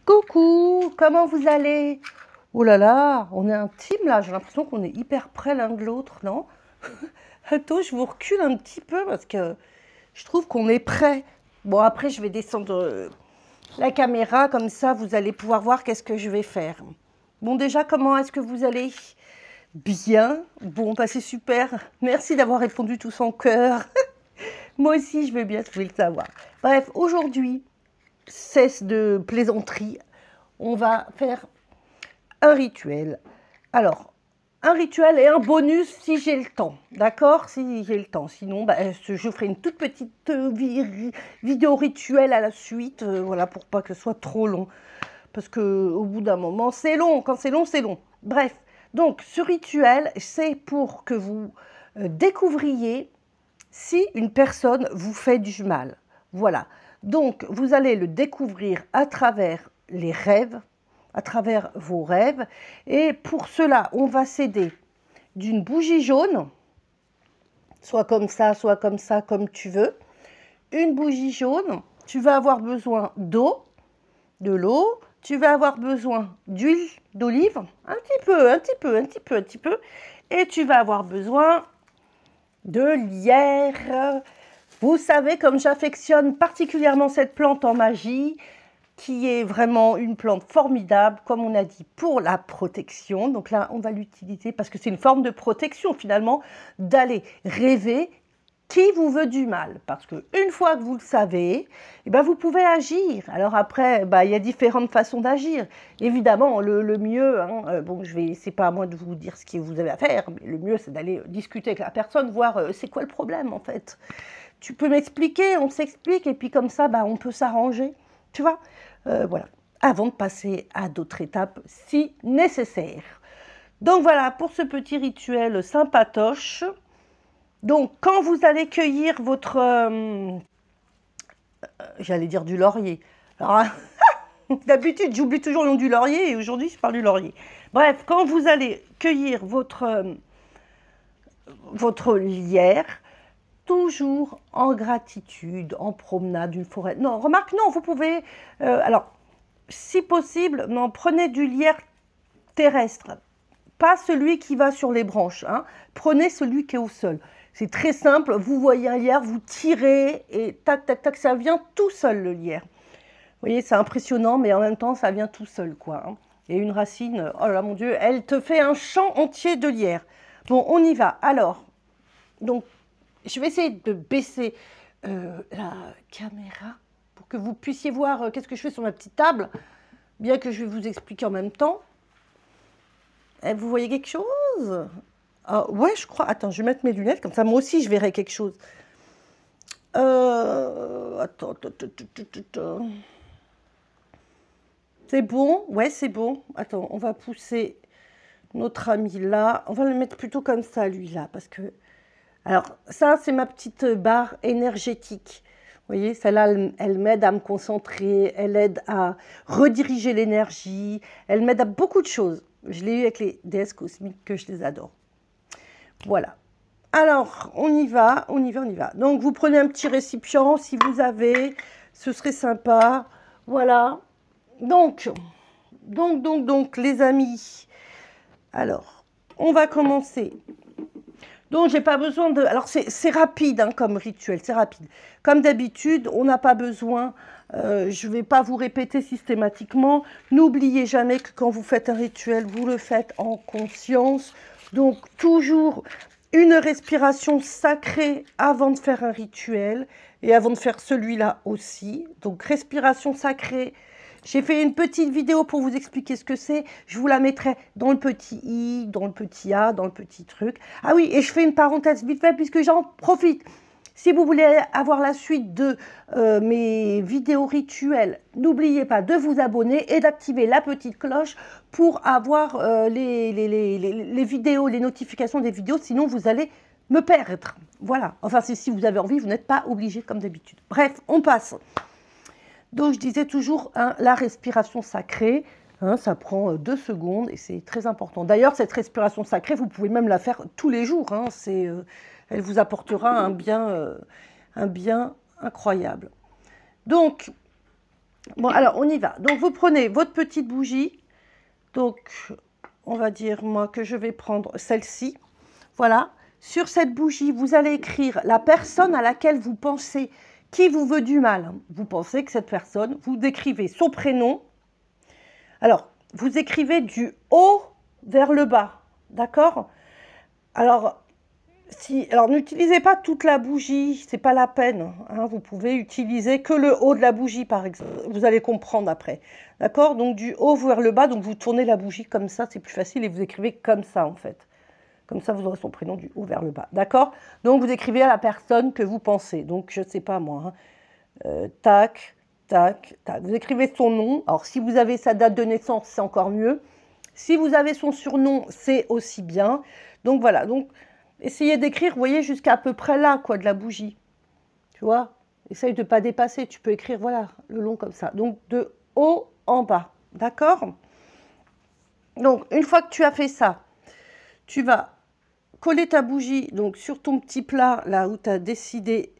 Coucou, comment vous allez? Oh là là, on est intime là, j'ai l'impression qu'on est hyper près l'un de l'autre, non? Attends, je vous recule un petit peu parce que je trouve qu'on est près. Bon, après, je vais descendre la caméra, comme ça, vous allez pouvoir voir qu'est-ce que je vais faire. Bon, déjà, comment est-ce que vous allez? Bien. Bon, bah c'est super. Merci d'avoir répondu tous en cœur. Moi aussi, je vais bien, je voulais le savoir. Bref, aujourd'hui, cesse de plaisanterie. On va faire un rituel. Alors, un rituel et un bonus si j'ai le temps, d'accord? Si j'ai le temps. Sinon, bah, je ferai une toute petite vidéo rituel à la suite, voilà, pour pas que ce soit trop long. Parce qu'au bout d'un moment, c'est long. Quand c'est long, c'est long. Bref, donc ce rituel, c'est pour que vous découvriez si une personne vous fait du mal. Voilà. Donc, vous allez le découvrir à travers les rêves, à travers vos rêves. Et pour cela, on va s'aider d'une bougie jaune, soit comme ça, comme tu veux. Une bougie jaune, tu vas avoir besoin d'eau, de l'eau, tu vas avoir besoin d'huile d'olive, un petit peu, et tu vas avoir besoin de lierre. Vous savez comme j'affectionne particulièrement cette plante en magie, qui est vraiment une plante formidable, comme on a dit, pour la protection. Donc là, on va l'utiliser parce que c'est une forme de protection finalement, d'aller rêver qui vous veut du mal. Parce qu'une fois que vous le savez, eh ben, vous pouvez agir. Alors après, il y a différentes façons d'agir. Évidemment, le mieux, bon, c'est pas à moi de vous dire ce que vous avez à faire, mais le mieux, c'est d'aller discuter avec la personne, voir c'est quoi le problème en fait. Tu peux m'expliquer, on s'explique, et puis comme ça, on peut s'arranger. Tu vois, voilà, avant de passer à d'autres étapes si nécessaire. Donc voilà, pour ce petit rituel sympatoche. Donc, quand vous allez cueillir votre... j'allais dire du laurier. Alors, d'habitude, j'oublie toujours le nom du laurier, et aujourd'hui, je parle du laurier. Bref, quand vous allez cueillir votre lierre, toujours en gratitude, en promenade, une forêt. Non, remarque, non, vous pouvez... alors, si possible, non, prenez du lierre terrestre, pas celui qui va sur les branches. Prenez celui qui est au sol. C'est très simple, vous voyez un lierre, vous tirez et tac, tac, tac, ça vient tout seul le lierre. Vous voyez, c'est impressionnant, mais en même temps, ça vient tout seul, quoi. Et une racine, oh là mon Dieu, elle te fait un champ entier de lierre. Bon, on y va. Alors, donc, je vais essayer de baisser la caméra pour que vous puissiez voir qu'est-ce que je fais sur ma petite table, bien que je vais vous expliquer en même temps. Et vous voyez quelque chose? Ah, ouais, je crois. Attends, je vais mettre mes lunettes, comme ça moi aussi je verrai quelque chose. Attends. C'est bon? Ouais, c'est bon. Attends, on va pousser notre ami là. On va le mettre plutôt comme ça, lui là, parce que... Alors, ça, c'est ma petite barre énergétique. Vous voyez, celle-là, elle m'aide à me concentrer, elle aide à rediriger l'énergie, elle m'aide à beaucoup de choses. Je l'ai eu avec les déesses cosmiques que je les adore. Voilà. Alors, on y va. Donc, vous prenez un petit récipient, si vous avez, ce serait sympa. Voilà. Donc, les amis. Alors, on va commencer. Donc, j'ai pas besoin de... Alors, c'est rapide comme rituel, c'est rapide. Comme d'habitude, on n'a pas besoin... je ne vais pas vous répéter systématiquement. N'oubliez jamais que quand vous faites un rituel, vous le faites en conscience. Donc, toujours une respiration sacrée avant de faire un rituel et avant de faire celui-là aussi. Donc, respiration sacrée. J'ai fait une petite vidéo pour vous expliquer ce que c'est. Je vous la mettrai dans le petit i, dans le petit a, dans le petit truc. Ah oui, et je fais une parenthèse vite fait puisque j'en profite. Si vous voulez avoir la suite de mes vidéos rituels, n'oubliez pas de vous abonner et d'activer la petite cloche pour avoir les vidéos, les notifications des vidéos, sinon vous allez me perdre. Voilà, enfin si vous avez envie, vous n'êtes pas obligé comme d'habitude. Bref, on passe. Donc je disais toujours la respiration sacrée, ça prend 2 secondes et c'est très important. D'ailleurs, cette respiration sacrée, vous pouvez même la faire tous les jours, elle vous apportera un bien incroyable. Donc, Bon, alors, on y va. Donc, vous prenez votre petite bougie. Donc, on va dire, moi, que je vais prendre celle-ci. Voilà. Sur cette bougie, vous allez écrire la personne à laquelle vous pensez qui vous veut du mal. Vous pensez que cette personne, vous décrivez son prénom. Alors, vous écrivez du haut vers le bas. D'accord? Alors, n'utilisez pas toute la bougie, c'est pas la peine. Hein, vous pouvez utiliser que le haut de la bougie, par exemple. Vous allez comprendre après. D'accord? Donc, du haut vers le bas, donc vous tournez la bougie comme ça, c'est plus facile et vous écrivez comme ça, en fait. Comme ça, vous aurez son prénom du haut vers le bas. D'accord? Donc, vous écrivez à la personne que vous pensez. Donc, je ne sais pas moi. Hein. Tac, tac, tac. Vous écrivez son nom. Alors, si vous avez sa date de naissance, c'est encore mieux. Si vous avez son surnom, c'est aussi bien. Donc, voilà. Donc, essayez d'écrire, vous voyez, jusqu'à peu près là, quoi, de la bougie. Tu vois? Essaye de ne pas dépasser. Tu peux écrire, voilà, le long comme ça. Donc, de haut en bas. D'accord? Donc, une fois que tu as fait ça, tu vas coller ta bougie donc sur ton petit plat, là où tu as décidé,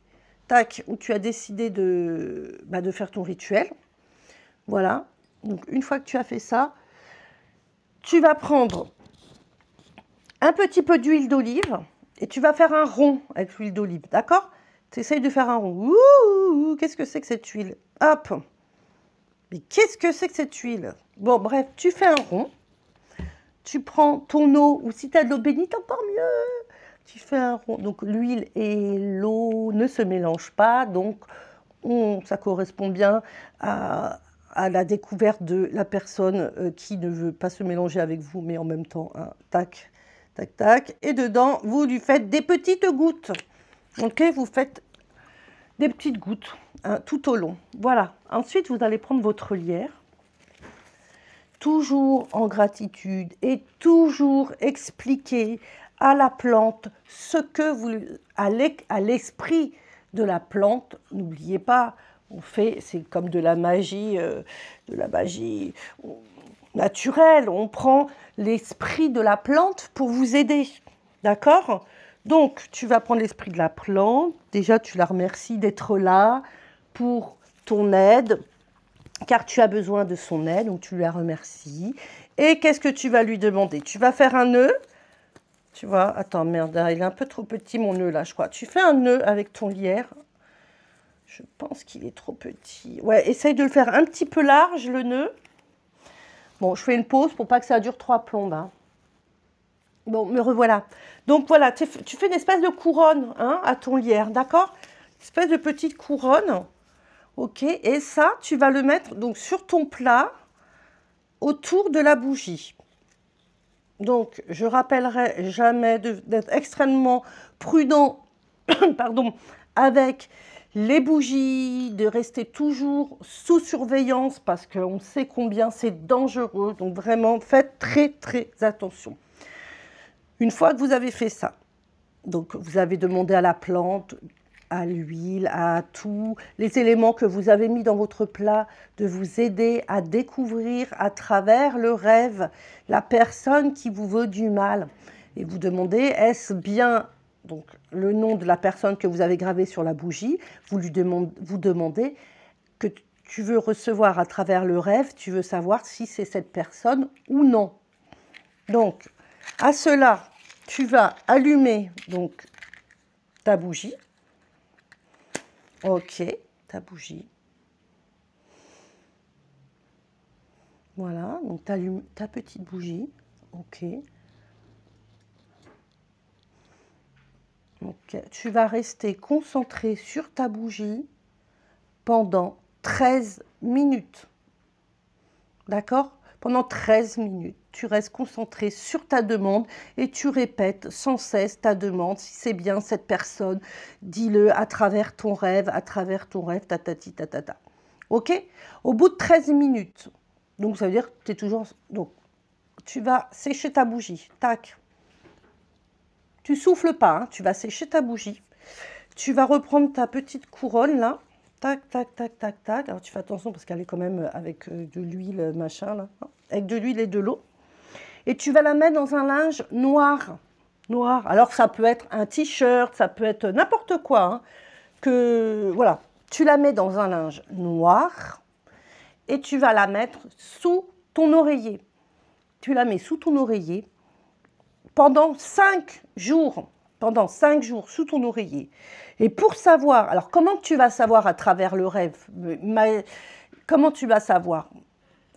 tac, où tu as décidé de faire ton rituel. Voilà. Donc, une fois que tu as fait ça, tu vas prendre un petit peu d'huile d'olive et tu vas faire un rond avec l'huile d'olive, d'accord? Tu essayes de faire un rond. Ouh, qu'est-ce que c'est que cette huile? Hop! Mais qu'est-ce que c'est que cette huile? Bon, bref, tu fais un rond. Tu prends ton eau, ou si tu as de l'eau bénite, encore mieux. Tu fais un rond. Donc, l'huile et l'eau ne se mélangent pas. Donc, ça correspond bien à la découverte de la personne qui ne veut pas se mélanger avec vous, mais en même temps, hein, tac, tac, tac. Et dedans, vous lui faites des petites gouttes. Ok, vous faites des petites gouttes hein, tout au long. Voilà. Ensuite, vous allez prendre votre lierre. Toujours en gratitude et toujours expliquer à la plante ce que vous, à l'esprit de la plante. N'oubliez pas, c'est comme de la magie naturelle. On prend l'esprit de la plante pour vous aider, d'accord? Donc, tu vas prendre l'esprit de la plante. Déjà, tu la remercies d'être là pour ton aide, car tu as besoin de son aide, donc tu la remercies. Et qu'est-ce que tu vas lui demander? Tu vas faire un nœud. Tu vois, attends, merde, il est un peu trop petit mon nœud là, je crois. Tu fais un nœud avec ton lierre. Je pense qu'il est trop petit. Ouais, essaye de le faire un petit peu large, le nœud. Bon, je fais une pause pour pas que ça dure 3 plombes. Hein. Bon, me revoilà. Donc voilà, tu fais une espèce de couronne hein, à ton lierre, d'accord? Une espèce de petite couronne. Ok, et ça, tu vas le mettre donc sur ton plat, autour de la bougie. Donc, je rappellerai jamais d'être extrêmement prudent, pardon, avec les bougies, de rester toujours sous surveillance parce qu'on sait combien c'est dangereux. Donc, vraiment, faites très, très attention. Une fois que vous avez fait ça, donc vous avez demandé à la plante, à l'huile, à tous les éléments que vous avez mis dans votre plat, de vous aider à découvrir à travers le rêve la personne qui vous veut du mal. Et vous demandez, est-ce bien donc, le nom de la personne que vous avez gravé sur la bougie? Vous demandez que tu veux recevoir à travers le rêve, tu veux savoir si c'est cette personne ou non. Donc, à cela, tu vas allumer donc, ta bougie. Ok, ta bougie. Voilà, donc tu allumes ta petite bougie. Ok. Ok. Tu vas rester concentré sur ta bougie pendant 13 minutes. D'accord? Pendant 13 minutes, tu restes concentré sur ta demande et tu répètes sans cesse ta demande. Si c'est bien cette personne, dis-le à travers ton rêve, tatati, tatata. Ok? Au bout de 13 minutes, donc ça veut dire que tu es toujours... Donc, tu vas sécher ta bougie. Tac. Tu souffles pas, hein, tu vas sécher ta bougie. Tu vas reprendre ta petite couronne là. Tac, tac, tac, tac, tac. Alors, tu fais attention parce qu'elle est quand même avec de l'huile, machin, là. Avec de l'huile et de l'eau. Et tu vas la mettre dans un linge noir. Noir. Alors, ça peut être un t-shirt, ça peut être n'importe quoi. Hein, voilà. Tu la mets dans un linge noir. et tu vas la mettre sous ton oreiller. Tu la mets sous ton oreiller pendant 5 jours. Pendant 5 jours sous ton oreiller. Et pour savoir, alors comment tu vas savoir à travers le rêve? Comment tu vas savoir?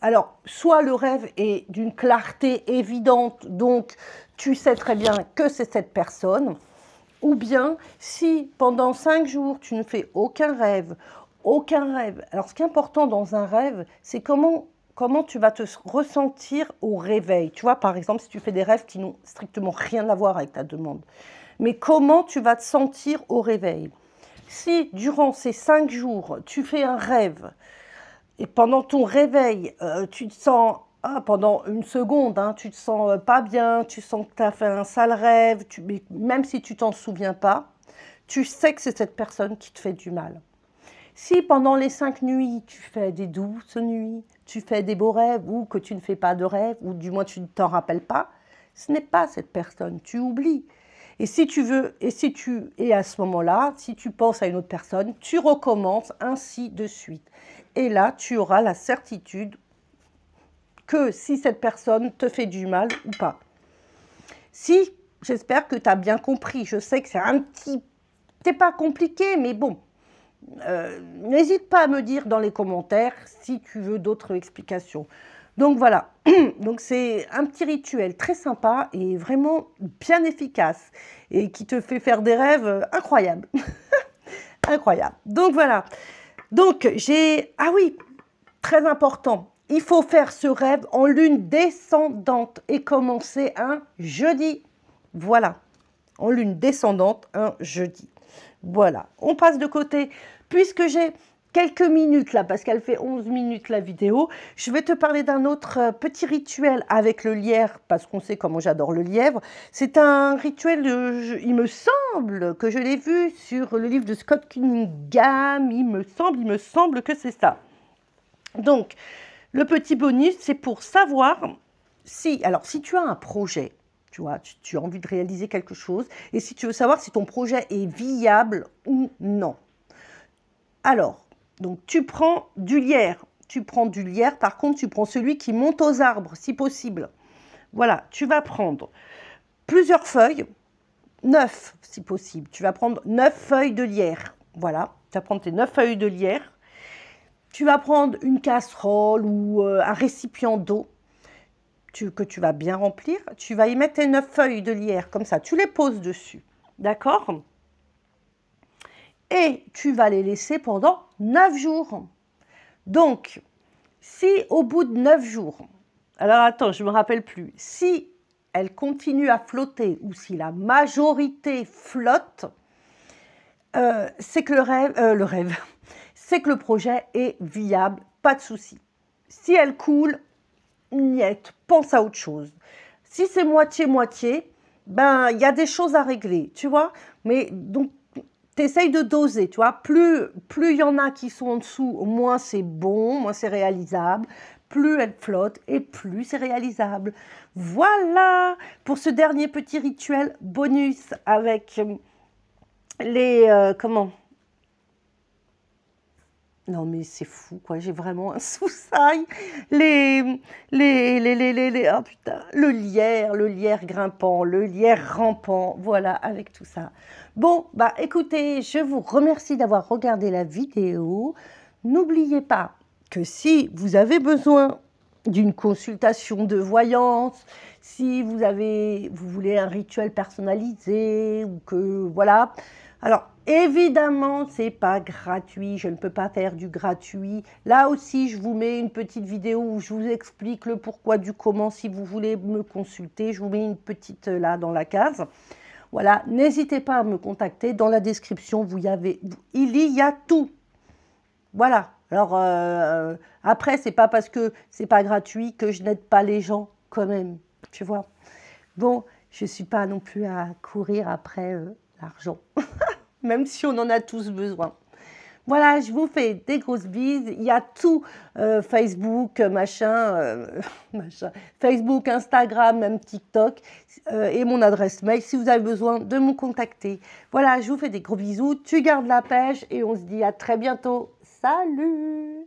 Alors, soit le rêve est d'une clarté évidente, donc tu sais très bien que c'est cette personne, ou bien si pendant 5 jours tu ne fais aucun rêve. Alors, ce qui est important dans un rêve, c'est comment tu vas te ressentir au réveil. Tu vois, par exemple, si tu fais des rêves qui n'ont strictement rien à voir avec ta demande. Mais comment tu vas te sentir au réveil? Si durant ces 5 jours, tu fais un rêve, et pendant ton réveil, tu te sens, pendant une seconde, hein, tu te sens pas bien, tu sens que tu as fait un sale rêve, même si tu t'en souviens pas, tu sais que c'est cette personne qui te fait du mal. Si pendant les 5 nuits, tu fais des douces nuits, tu fais des beaux rêves, ou que tu ne fais pas de rêve, ou du moins tu ne t'en rappelles pas, ce n'est pas cette personne, tu oublies. Et si tu veux, et à ce moment-là, si tu penses à une autre personne, tu recommences ainsi de suite. Et là, tu auras la certitude que si cette personne te fait du mal ou pas. Si, j'espère que tu as bien compris. Je sais que c'est pas compliqué, mais bon. N'hésite pas à me dire dans les commentaires si tu veux d'autres explications. Donc voilà, donc c'est un petit rituel très sympa et vraiment bien efficace et qui te fait faire des rêves incroyables. Incroyable. Donc voilà. Donc ah oui, très important, il faut faire ce rêve en lune descendante et commencer un jeudi. Voilà, en lune descendante un jeudi. Voilà, on passe de côté. Puisque j'ai quelques minutes là, parce qu'elle fait 11 minutes la vidéo, je vais te parler d'un autre petit rituel avec le lièvre, parce qu'on sait comment j'adore le lièvre. C'est un rituel, il me semble que je l'ai vu sur le livre de Scott Cunningham, il me semble que c'est ça. Donc, le petit bonus, c'est pour savoir si tu as un projet, tu vois, tu as envie de réaliser quelque chose, et si tu veux savoir si ton projet est viable ou non. Alors, donc tu prends du lierre. Par contre, tu prends celui qui monte aux arbres, si possible. Voilà, tu vas prendre plusieurs feuilles, 9 si possible. Tu vas prendre 9 feuilles de lierre. Voilà, tu vas prendre tes 9 feuilles de lierre. Tu vas prendre une casserole ou un récipient d'eau que tu vas bien remplir. Tu vas y mettre tes 9 feuilles de lierre, comme ça. Tu les poses dessus, d'accord ? Et tu vas les laisser pendant 9 jours. Donc, si au bout de 9 jours, alors attends, je ne me rappelle plus, si elle continue à flotter ou si la majorité flotte, c'est que c'est que le projet est viable, pas de souci. Si elle coule, niette, pense à autre chose. Si c'est moitié-moitié, ben il y a des choses à régler, tu vois. Mais donc, tu essayes de doser, tu vois. Plus il y en a qui sont en dessous, moins c'est bon, moins c'est réalisable. Plus elle flotte et plus c'est réalisable. Voilà pour ce dernier petit rituel bonus avec les... comment? Non mais c'est fou quoi, j'ai vraiment un soussaille. Oh putain, le lierre grimpant, le lierre rampant, voilà, avec tout ça. Bon, bah écoutez, je vous remercie d'avoir regardé la vidéo. N'oubliez pas que si vous avez besoin d'une consultation de voyance, si vous voulez un rituel personnalisé ou que, voilà, alors évidemment, c'est pas gratuit, je ne peux pas faire du gratuit. Là aussi, je vous mets une petite vidéo où je vous explique le pourquoi du comment. Si vous voulez me consulter, je vous mets une petite là dans la case. Voilà, n'hésitez pas à me contacter. Dans la description, il y a tout. Voilà. Alors, après, c'est pas parce que c'est pas gratuit que je n'aide pas les gens quand même, tu vois. Bon, je ne suis pas non plus à courir après l'argent. Même si on en a tous besoin. Voilà, je vous fais des grosses bises. Il y a tout, Facebook, Facebook, Instagram, même TikTok, et mon adresse mail si vous avez besoin de me contacter. Voilà, je vous fais des gros bisous. Tu gardes la pêche et on se dit à très bientôt. Salut!